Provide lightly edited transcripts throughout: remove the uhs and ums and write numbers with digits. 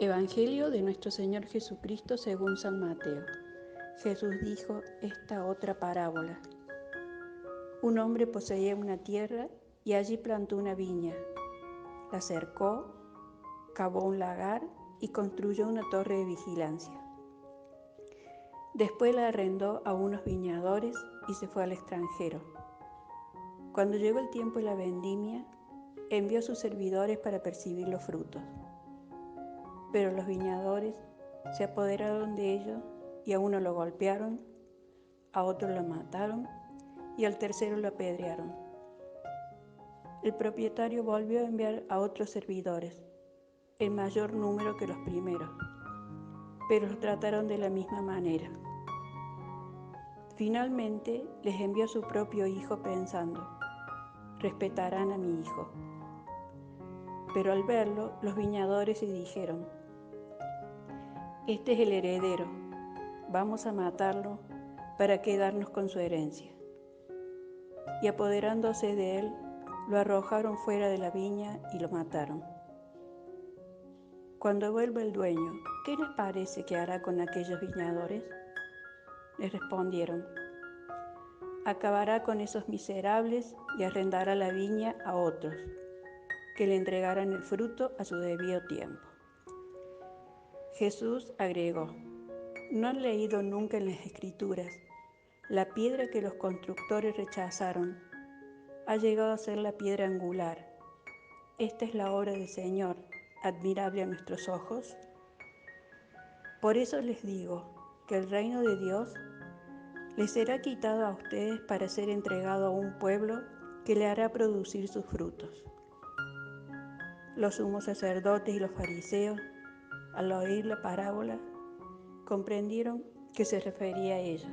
Evangelio de nuestro Señor Jesucristo según San Mateo. Jesús dijo esta otra parábola. Un hombre poseía una tierra y allí plantó una viña. La cercó, cavó un lagar y construyó una torre de vigilancia. Después la arrendó a unos viñadores y se fue al extranjero. Cuando llegó el tiempo de la vendimia, envió a sus servidores para percibir los frutos. Pero los viñadores se apoderaron de ellos y a uno lo golpearon, a otro lo mataron y al tercero lo apedrearon. El propietario volvió a enviar a otros servidores, en mayor número que los primeros, pero los trataron de la misma manera. Finalmente les envió a su propio hijo pensando, respetarán a mi hijo. Pero al verlo, los viñadores se dijeron, este es el heredero, vamos a matarlo para quedarnos con su herencia. Y apoderándose de él, lo arrojaron fuera de la viña y lo mataron. Cuando vuelva el dueño, ¿qué les parece que hará con aquellos viñadores? Les respondieron, acabará con esos miserables y arrendará la viña a otros, que le entregarán el fruto a su debido tiempo. Jesús agregó, ¿no han leído nunca en las Escrituras? La piedra que los constructores rechazaron ha llegado a ser la piedra angular. Esta es la obra del Señor, admirable a nuestros ojos. Por eso les digo que el reino de Dios les será quitado a ustedes para ser entregado a un pueblo que le hará producir sus frutos. Los sumos sacerdotes y los fariseos, al oír la parábola, comprendieron que se refería a ellos.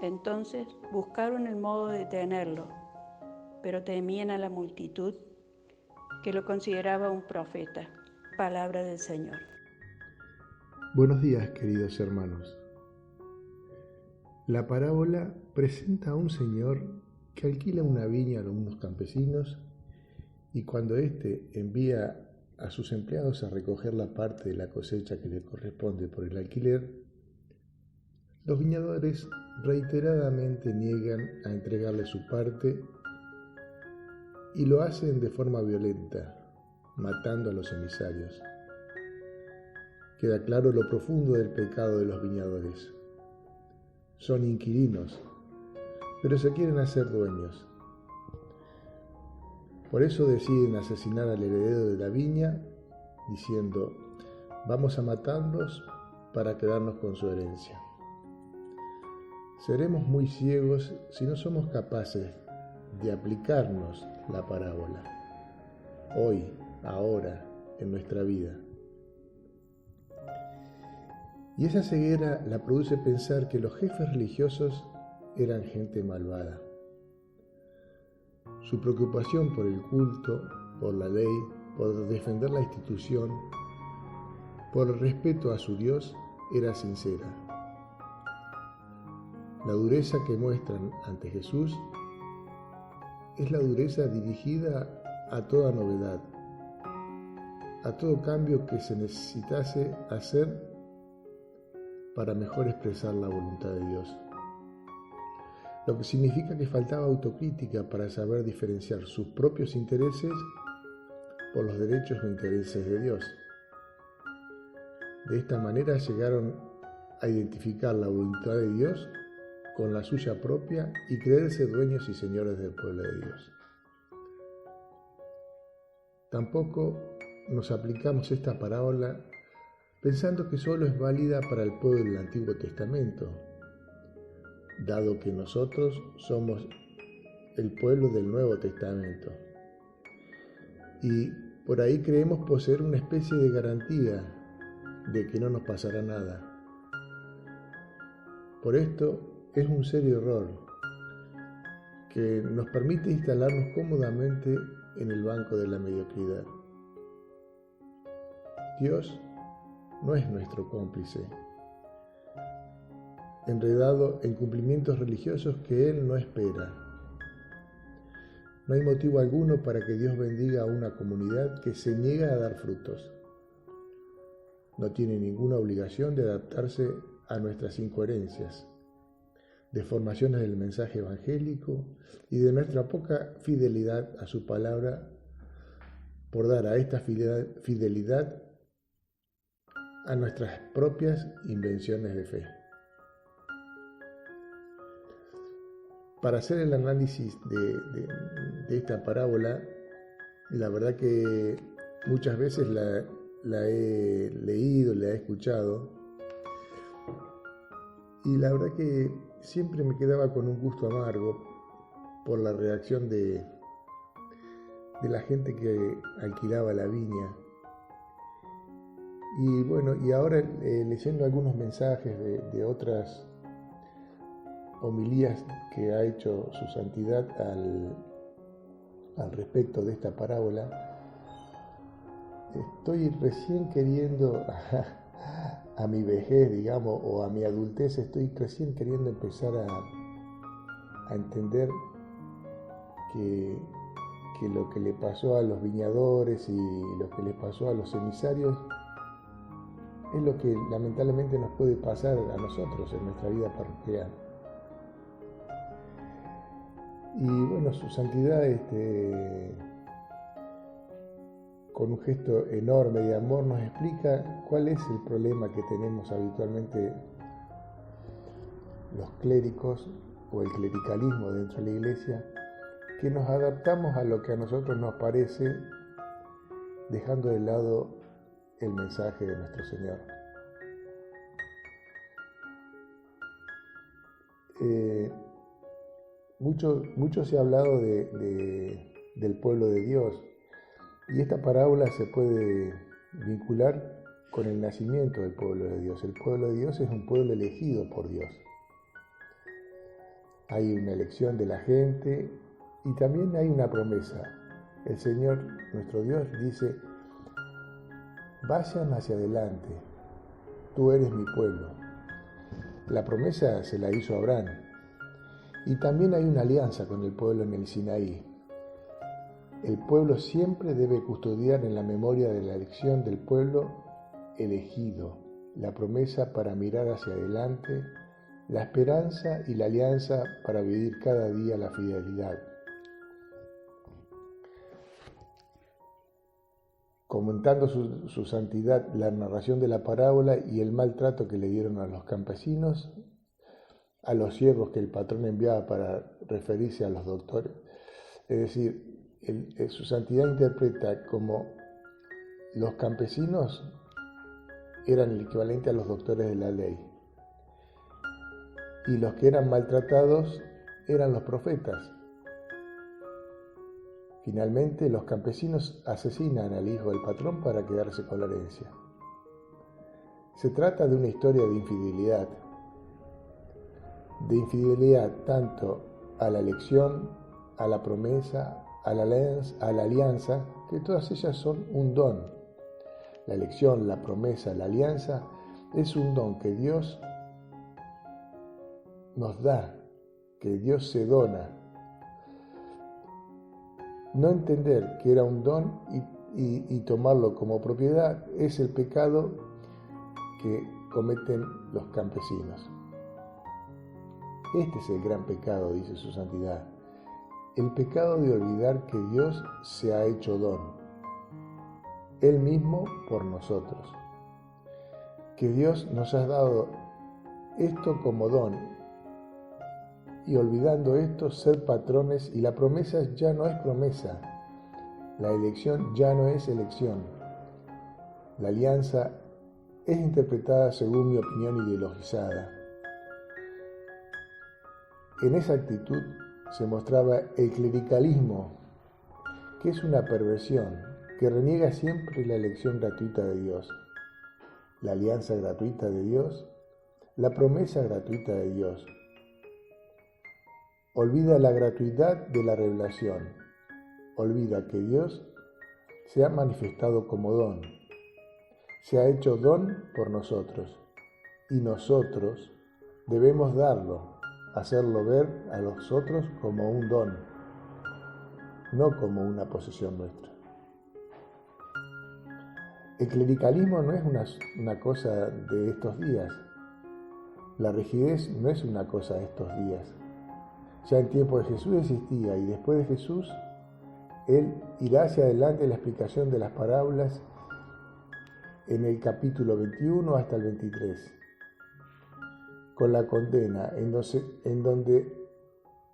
Entonces buscaron el modo de detenerlo, pero temían a la multitud, que lo consideraba un profeta. Palabra del Señor. Buenos días, queridos hermanos. La parábola presenta a un señor que alquila una viña a unos campesinos y cuando éste envía a sus empleados a recoger la parte de la cosecha que le corresponde por el alquiler, los viñadores reiteradamente niegan a entregarle su parte y lo hacen de forma violenta, matando a los emisarios. Queda claro lo profundo del pecado de los viñadores. Son inquilinos, pero se quieren hacer dueños. Por eso deciden asesinar al heredero de la viña, diciendo, vamos a matarlos para quedarnos con su herencia. Seremos muy ciegos si no somos capaces de aplicarnos la parábola, hoy, ahora, en nuestra vida. Y esa ceguera la produce pensar que los jefes religiosos eran gente malvada. Su preocupación por el culto, por la ley, por defender la institución, por el respeto a su Dios, era sincera. La dureza que muestran ante Jesús es la dureza dirigida a toda novedad, a todo cambio que se necesitase hacer para mejor expresar la voluntad de Dios. Lo que significa que faltaba autocrítica para saber diferenciar sus propios intereses por los derechos o intereses de Dios. De esta manera llegaron a identificar la voluntad de Dios con la suya propia y creerse dueños y señores del pueblo de Dios. Tampoco nos aplicamos esta parábola pensando que solo es válida para el pueblo del Antiguo Testamento, dado que nosotros somos el pueblo del Nuevo Testamento. Y por ahí creemos poseer una especie de garantía de que no nos pasará nada. Por esto es un serio error que nos permite instalarnos cómodamente en el banco de la mediocridad. Dios no es nuestro cómplice, enredado en cumplimientos religiosos que Él no espera. No hay motivo alguno para que Dios bendiga a una comunidad que se niega a dar frutos. no tiene ninguna obligación de adaptarse a nuestras incoherencias, deformaciones del mensaje evangélico y de nuestra poca fidelidad a su palabra por dar a esta fidelidad a nuestras propias invenciones de fe. Para hacer el análisis de esta parábola, la verdad que muchas veces la he leído, la he escuchado, y la verdad que siempre me quedaba con un gusto amargo por la reacción de la gente que alquilaba la viña. Y bueno, y ahora leyendo algunos mensajes de otras homilías que ha hecho su santidad al respecto de esta parábola, estoy recién queriendo, a mi vejez, digamos, o a mi adultez, estoy recién queriendo empezar a entender que lo que le pasó a los viñadores y lo que le pasó a los emisarios es lo que lamentablemente nos puede pasar a nosotros en nuestra vida parroquial. Y bueno, su santidad, con un gesto enorme de amor, nos explica cuál es el problema que tenemos habitualmente los clérigos o el clericalismo dentro de la iglesia, que nos adaptamos a lo que a nosotros nos parece, dejando de lado el mensaje de nuestro Señor. Mucho se ha hablado del pueblo de Dios, y esta parábola se puede vincular con el nacimiento del pueblo de Dios. El pueblo de Dios es un pueblo elegido por Dios. Hay una elección de la gente y también hay una promesa. El Señor, nuestro Dios, dice: vayan hacia adelante, tú eres mi pueblo. La promesa se la hizo Abraham. Y también hay una alianza con el pueblo en el Sinaí. El pueblo siempre debe custodiar en la memoria de la elección del pueblo elegido, la promesa para mirar hacia adelante, la esperanza y la alianza para vivir cada día la fidelidad. Comentando su santidad la narración de la parábola y el maltrato que le dieron a los campesinos, a los siervos que el patrón enviaba para referirse a los doctores. Es decir, su santidad interpreta como los campesinos eran el equivalente a los doctores de la ley, y los que eran maltratados eran los profetas. Finalmente, los campesinos asesinan al hijo del patrón para quedarse con la herencia. Se trata de una historia de infidelidad tanto a la elección, a la promesa, a la alianza, que todas ellas son un don. La elección, la promesa, la alianza es un don que Dios nos da, que Dios se dona. No entender que era un don y tomarlo como propiedad es el pecado que cometen los campesinos. Este es el gran pecado, dice su santidad, el pecado de olvidar que Dios se ha hecho don, Él mismo por nosotros, que Dios nos ha dado esto como don, y olvidando esto, ser patrones, y la promesa ya no es promesa, la elección ya no es elección, la alianza es interpretada según mi opinión ideologizada. En esa actitud se mostraba el clericalismo, que es una perversión, que reniega siempre la elección gratuita de Dios, la alianza gratuita de Dios, la promesa gratuita de Dios. Olvida la gratuidad de la revelación, olvida que Dios se ha manifestado como don, se ha hecho don por nosotros, y nosotros debemos darlo, hacerlo ver a los otros como un don, no como una posesión nuestra. El clericalismo no es una cosa de estos días. La rigidez no es una cosa de estos días. Ya en tiempo de Jesús existía, y después de Jesús, Él irá hacia adelante en la explicación de las parábolas en el capítulo 21 hasta el 23, con la condena, en donde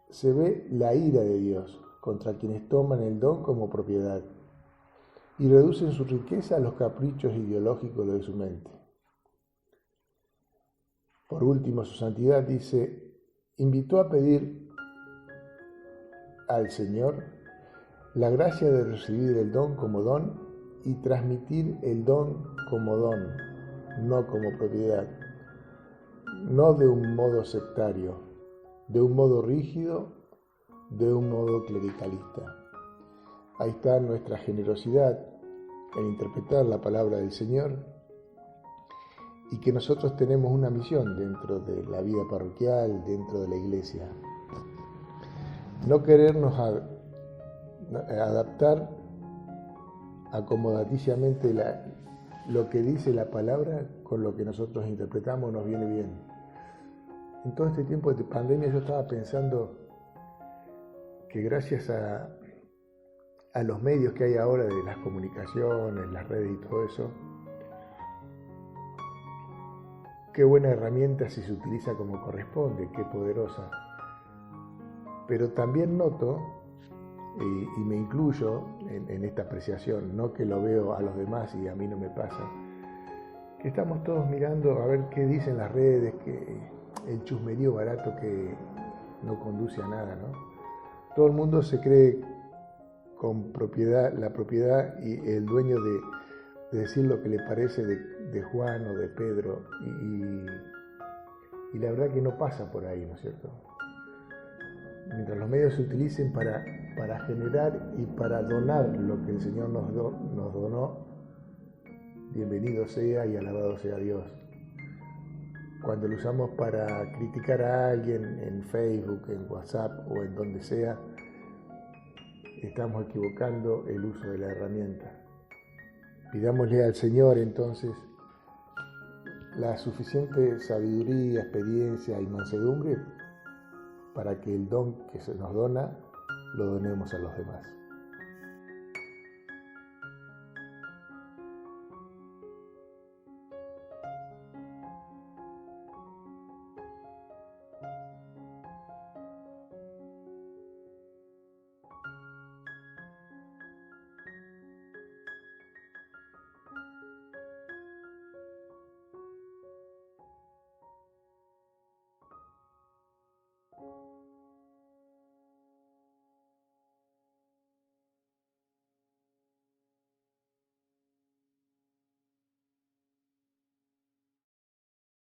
se ve la ira de Dios contra quienes toman el don como propiedad y reducen su riqueza a los caprichos ideológicos de su mente. Por último, su santidad dice, invitó a pedir al Señor la gracia de recibir el don como don y transmitir el don como don, no como propiedad, no de un modo sectario, de un modo rígido, de un modo clericalista. Ahí está nuestra generosidad en interpretar la palabra del Señor, y que nosotros tenemos una misión dentro de la vida parroquial, dentro de la iglesia. No querernos adaptar acomodaticiamente lo que dice la palabra con lo que nosotros interpretamos nos viene bien. En todo este tiempo de pandemia yo estaba pensando que gracias a los medios que hay ahora de las comunicaciones, las redes y todo eso, qué buena herramienta si se utiliza como corresponde, qué poderosa. Pero también noto, y me incluyo en esta apreciación, no que lo veo a los demás y a mí no me pasa, que estamos todos mirando a ver qué dicen las redes, que el chusmerío barato que no conduce a nada, ¿no? Todo el mundo se cree con la propiedad y el dueño de decir lo que le parece de Juan o de Pedro, y la verdad que no pasa por ahí, ¿no es cierto? Mientras los medios se utilicen para generar y para donar lo que el Señor nos donó, bienvenido sea y alabado sea Dios. Cuando lo usamos para criticar a alguien en Facebook, en WhatsApp o en donde sea, estamos equivocando el uso de la herramienta. Pidámosle al Señor entonces la suficiente sabiduría, experiencia y mansedumbre para que el don que se nos dona lo donemos a los demás.